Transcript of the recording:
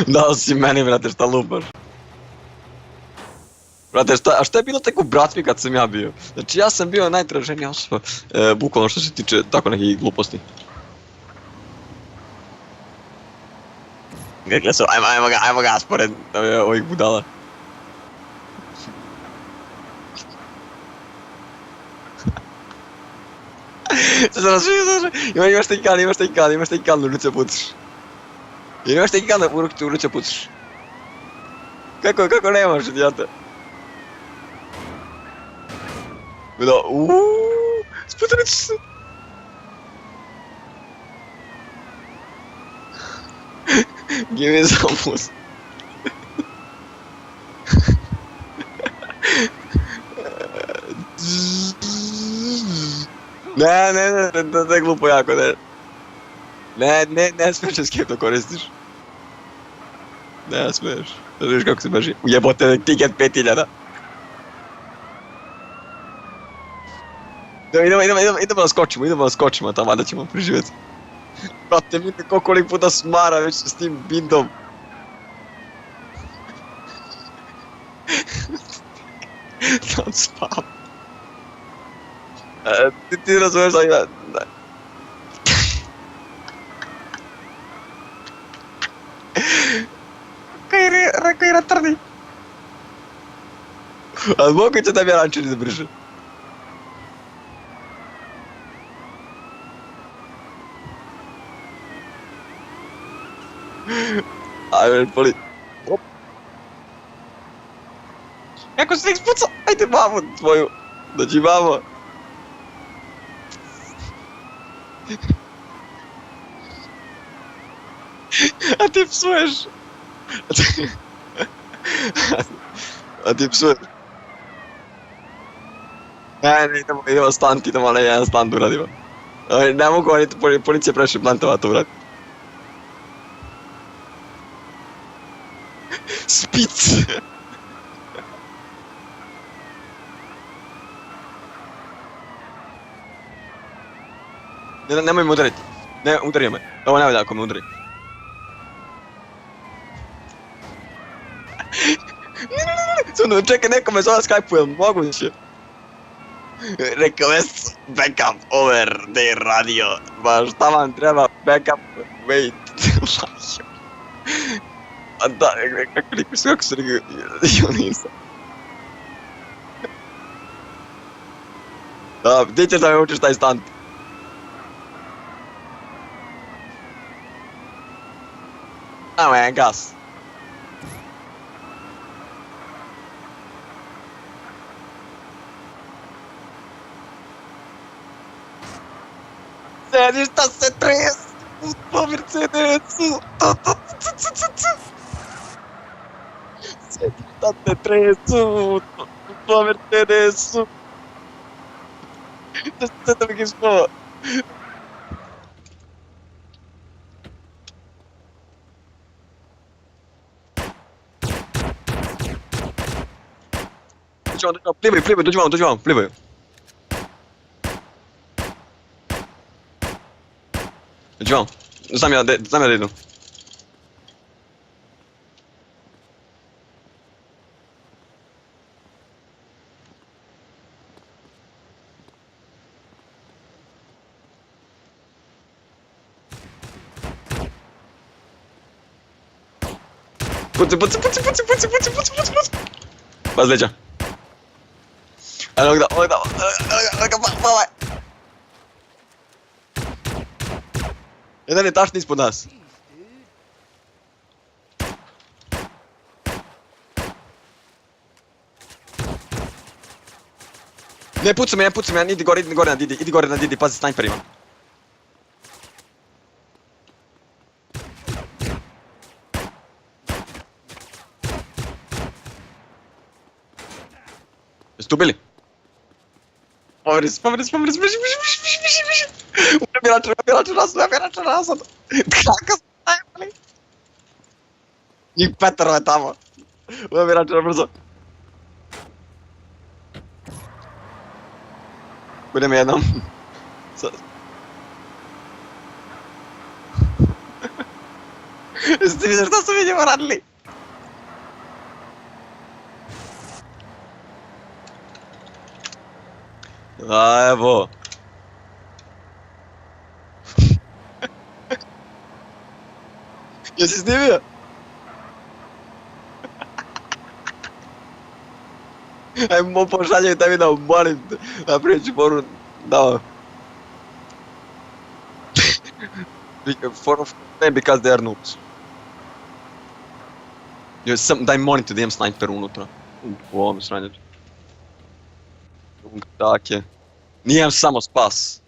Dao si meni, brate, šta lupaš? Brate, a šta je bilo tek u Bratvi kad sam ja bio? Znači, ja sam bio najtraženija osoba, bukvalno što se tiče tako nekih gluposti. Gledaj su, ajmo ga, spored ovih budala. Imaš taj kan, u ruce pucaš. Imaš taj kan, u ruce pucaš. Kako nemaš, idiote? Da, sputanić se. Give me some puss. Ne, to je glupo jako, ne. Ne smiješ escape to koristiš. Ne smiješ. Da vidiš kako se baži. Ujebote, tiket 5000. Idemo da skočimo, tamo da ćemo preživjeti. Brate, vidite koliko puta smara već s tim bindom. Sam spav. Ti razumiješ da ima... Rekao je ratrni. Ali moguće da mi je rančer izbrže. Ajme, poli... Op. Kako se ispucao? Ajde mamu tvoju. Dođi mamo. A ti psuješ. A ti psuješ. Ne, idemo stand, idemo na jedan stand uradimo. Ne mogu, policija previše plantova to uradi. Spic! Nemoj me udariti. Ne, udari me. Ovo ne valja ako me udari. Ne. Čekaj, neko me zove Skype-ujem, moguće. Request backup over the radio. Ma šta vam treba backup? Wait. A da, kako se rekao, nisam. Da, gdje ćeš da me učiš taj stand? Ajmo jedan gas. Sedi šta se tresi po Mercedesu. Sedi šta se tresu po Mercedesu. Šta se to mi što? Plivaj, dođi vamo, plivaj. Dođi vamo, znam ja da idu. Puci. Baz leđa. Ajde, ovdje da, pavaj. Jedan je tašni ispod nas. Ne, pucam me, idi gore na Didi, pazi snajper ima. Jeste tu bili? Poveris, beži. Ubirač razad. Kako smo najmali? Njih petero je tamo. Ubirač brzo. Budem jednom. Jesi ti vidio šta su mi njima radili? A evo. Jesi snimio? Ajmo pošaljem taj video, molim te. Napravit ću poru, da. For of them because they are noobs. Daj molim te da imam snajper unutra. U ovom sranju. Tak je. Nijem samo spas.